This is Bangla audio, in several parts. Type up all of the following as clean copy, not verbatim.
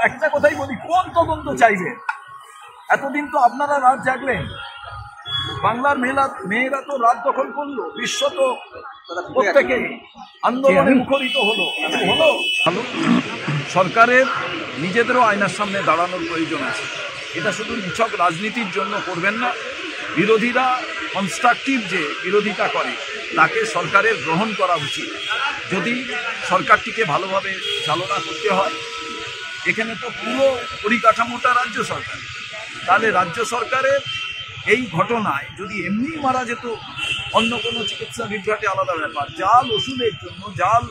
একটা কথাই বলি, কোন তদন্ত চাইবে? এতদিন তো আপনারা রাত জাগলেন, বাংলার মেয়েরা তো রাত দখল করলো, বিশ্ব তো প্রত্যেকে আন্দোলনে মুখরিত হলো। সরকারের নিজেদেরও আয়নার সামনে দাঁড়ানোর প্রয়োজন আছে। এটা শুধু নিছক রাজনীতির জন্য করবেন না। বিরোধীরা কনস্ট্রাকটিভ যে বিরোধিতা করে তাকে সরকারের গ্রহণ করা উচিত। যদি সরকারটিকে ভালোভাবে চালনা করতে হয়, এখানে তো পুরো পরিকাঠামোটা রাজ্য সরকার, তাহলে রাজ্য সরকারের এই ঘটনায় যদি এমনি মারা যেত, অন্য কোনো চিকিৎসা বিভ্রাটে আলাদা ব্যাপার, জাল ওষুধের জন্য, জাল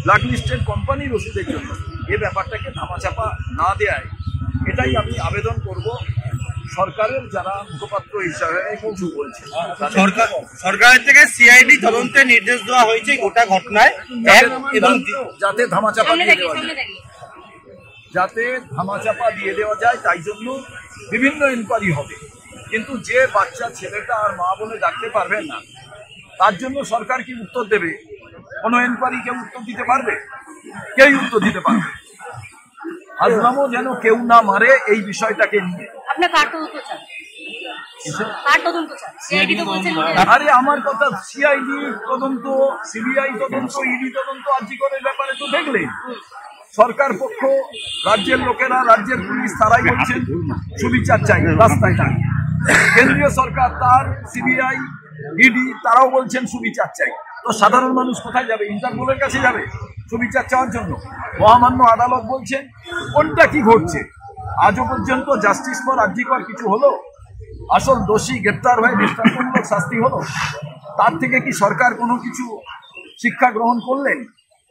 ব্ল্যাকলিস্টেড কোম্পানির ওষুধের জন্য এই ব্যাপারটাকে ধামাচাপা না দেয়, এটাই আমি আবেদন করব সরকারের যারা মুখপাত্র হিসাবে কিছু বলছে। সরকারের থেকে সিআইডি তদন্তের নির্দেশ দেওয়া হয়েছে গোটা ঘটনায়, এবং যাতে ধামাচাপা দিয়ে দেওয়া যায়, যাতে ধামাচাপা দিয়ে দেওয়া যায়, তাই জন্য বিভিন্ন ইনকোয়ারি হবে। কিন্তু যে বাচ্চা ছেলেটা আর মা বলে ডাকতে পারবেন না, তার জন্য সরকার কি উত্তর দেবে? কোনো ইনকোয়ারি কেউ উত্তর দিতে পারবে? কেউ উত্তর দিতে পারবে? আজরামও যেন কেউ না মারে এই বিষয়টাকে নিয়ে। আরে আমার কথা, সিআইডি তদন্ত, সিবিআই তদন্ত, ইডি তদন্ত, আরজিকরের ব্যাপারে তো দেখলেন সরকার পক্ষ, রাজ্যের লোকেরা, রাজ্যের পুলিশ তারাই বলছেন সুবিচার চাই, রাস্তায় না। কেন্দ্রীয় সরকার, তার সিবিআই, ইডি তারাও বলছেন সুবিচার চাই। তো সাধারণ মানুষ কোথায় যাবে? ইন্টারপোলের কাছে যাবে সুবিচার চাওয়ার জন্য? মহামান্য আদালত বলছেন কোনটা কি ঘটছে? আজও পর্যন্ত জাস্টিস ফর আরজিকর কিছু হলো? আসল দোষী গ্রেপ্তার হয়ে দৃষ্টান্তমূলক শাস্তি হলো? তার থেকে কি সরকার কোনো কিছু শিক্ষা গ্রহণ করলেন?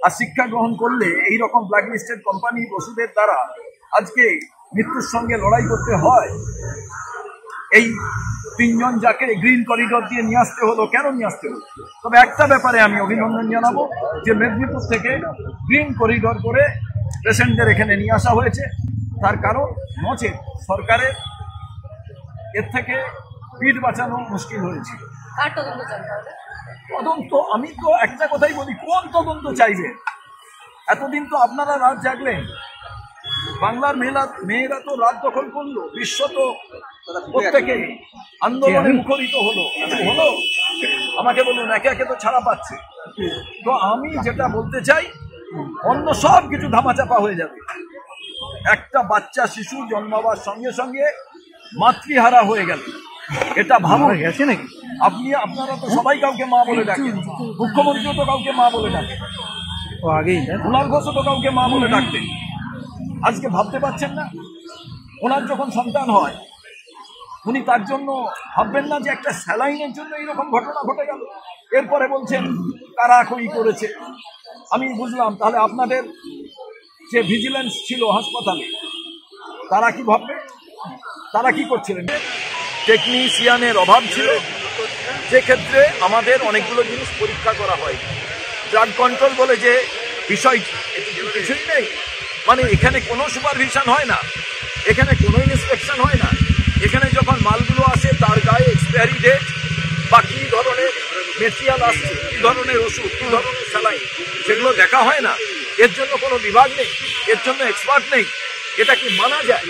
আর শিক্ষা গ্রহণ করলে এই রকম ব্ল্যাকলিস্টেড কোম্পানি ওষুধের দ্বারা আজকে মৃত্যুর সঙ্গে লড়াই করতে হয়। এই তিনজন যাকে গ্রিন করিডোর দিয়ে নিয়ে আসতে হলো, কেন নিয়ে আসতে হলো? তবে একটা ব্যাপারে আমি অভিনন্দন জানাবো, যে মেদিনীপুর থেকে গ্রিন করিডোর করে পেশেন্টদের এখানে নিয়ে আসা হয়েছে। তার কারণ নচেত সরকারের এর থেকে পিঠ বাঁচানো মুশকিল হয়েছিল। তদন্ত, আমি তো একটা কথাই বলি, কোন তদন্ত চাইবে? এতদিন তো আপনারা রাত জাগলেন, বাংলার মেয়েরা তো রাত দখল করলো, বিশ্ব তো প্রত্যেকে আন্দোলনে মুখরিত হলো। আমাকে বলুন, একে একে তো ছাড়া পাচ্ছে। তো আমি যেটা বলতে চাই, অন্য সব কিছু ধামাচাপা হয়ে যাবে। একটা বাচ্চা শিশু জন্মাবার সঙ্গে সঙ্গে মাতৃহারা হয়ে গেল, এটা ভালো গেছে নাকি? আপনারা তো সবাই কাউকে মা বলে ডাকেন, মুখ্যমন্ত্রীও তো কাউকে মা বলে ডাকেন, কুণাল ঘোষও তো কাউকে মা বলে ডাকতেন। আজকে ভাবতে পারছেন না, ওনার যখন সন্তান হয় উনি তার জন্য ভাববেন না যে একটা স্যালাইনের জন্য এইরকম ঘটনা ঘটে গেল? এরপরে বলছেন কারাখড়ি করেছে। আমি বুঝলাম, তাহলে আপনাদের যে ভিজিলেন্স ছিল হাসপাতালে, তারা কি ভাববে? তারা কি করছিলেন? টেকনিশিয়ানের অভাব ছিল, যে ক্ষেত্রে আমাদের অনেকগুলো জিনিস পরীক্ষা করা হয়। ড্রাগ কন্ট্রোল বলে যে বিষয় কিছুই নেই, মানে এখানে কোনো সুপারভিশন হয় না, এখানে কোনো ইন্সপেকশন হয় না। এখানে যখন মালগুলো আসে তার গায়ে এক্সপায়ারি ডেট বা কী ধরনের মেটেরিয়াল আসছে, কী ধরনের ওষুধ, কী ধরনের স্যালাইন, সেগুলো দেখা হয় না। এর জন্য কোনো বিভাগ নেই, এর জন্য এক্সপার্ট নেই। এটা কি মানা যায়?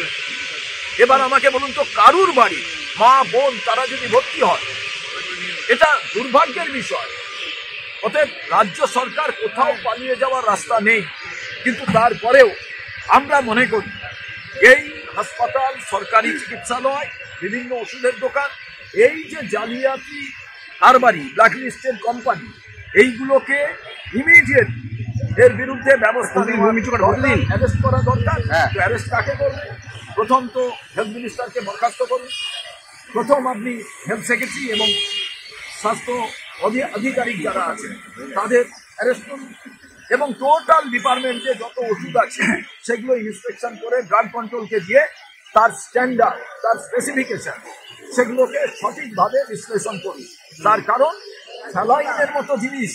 এবার আমাকে বলুন তো, কারুর বাড়ি মা বোন তারা যদি ভর্তি হয়, এটা দুর্ভাগ্যের বিষয়। অতএব রাজ্য সরকার কোথাও পালিয়ে যাওয়ার রাস্তা নেই, কিন্তু তারপরেও আমরা মনে করি এই হাসপাতাল, সরকারি চিকিৎসালয়, বিভিন্ন ওষুধের দোকান, এই যে জালিয়াতি কারবারি, ব্ল্যাকলিস্টেড কোম্পানি, এইগুলোকে ইমিডিয়েট এর বিরুদ্ধে ব্যবস্থা অ্যারেস্ট করা দরকার। অ্যারেস্ট কাকে করবে? প্রথম তো হেলথ মিনিস্টারকে বরখাস্ত করুন। প্রথম আপনি হেলথ সেক্রেটারি এবং স্বাস্থ্য আধিকারিক যারা আছেন তাদের অ্যারেস্ট করুন, এবং টোটাল ডিপার্টমেন্টে যত ওষুধ আছে সেগুলো ইন্সপেকশন করে ড্রাগ কন্ট্রোলকে দিয়ে তার স্ট্যান্ডার্ড, তার স্পেসিফিকেশন, সেগুলোকে সঠিকভাবে বিশ্লেষণ করুন। তার কারণ স্যালাইনের মতো জিনিস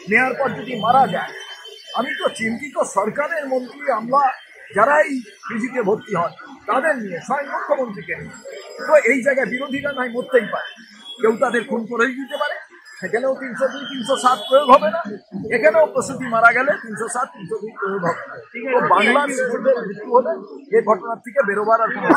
নেওয়ার পর যদি মারা যায়, আমি তো চিন্তিত সরকারের মন্ত্রী আমলা যারাই পিজিতে ভর্তি হন তাদের নিয়ে, স্বয়ং মুখ্যমন্ত্রীকে নিয়ে। তো এই জায়গায় বিরোধীরা নাই মরতেই পারে, কেউ তাদের খুন করে দিতে পারে, সেখানেও 302, 307 প্রয়োগ হবে না, এখানেও প্রসূতি মারা গেলে 307, 302 প্রয়োগ হবে। তো বাংলার শিশুদের মৃত্যু হলে এই ঘটনার থেকে বেরোবার আর কোনো